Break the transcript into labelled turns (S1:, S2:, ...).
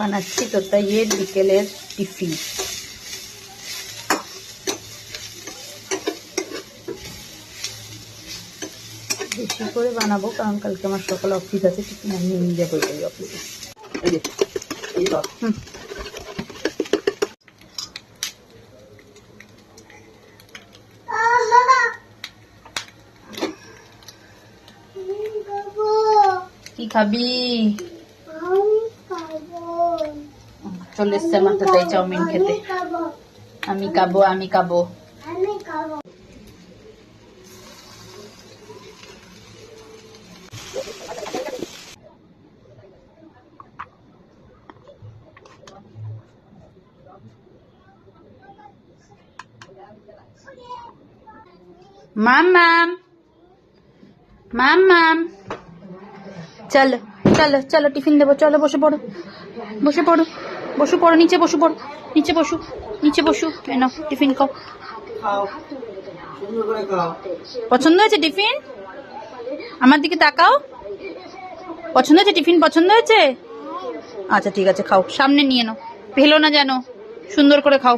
S1: বানাচ্ছি তোতাইয়ের বিকেলের টিফিন। বেশি করে বানাবো কারণ কালকে আমার সকালে অফিস আছে, টিফিন আমি নিয়ে যাবো এই অফিসে। কি খাবি? চলে এসছে আমার তোতাই চাউমিন খেতে। আমি খাবো, আমি খাবো। মাম্মাম মাম্মাম, চলো চলো চলো টিফিন দেবো, চলো বসে পড়ো, বসে পড়ো, বসে পড়ো, নিচে বসে পড়ো, নিচে বসু, নিচে বসু, এনো টিফিন খাও। পছন্দ হয়েছে টিফিন? আমার দিকে তাকাও। পছন্দ হয়েছে টিফিন? পছন্দ হয়েছে? আচ্ছা ঠিক আছে, খাও, সামনে নিয়ে নাও, ফেলো না যেন, সুন্দর করে খাও।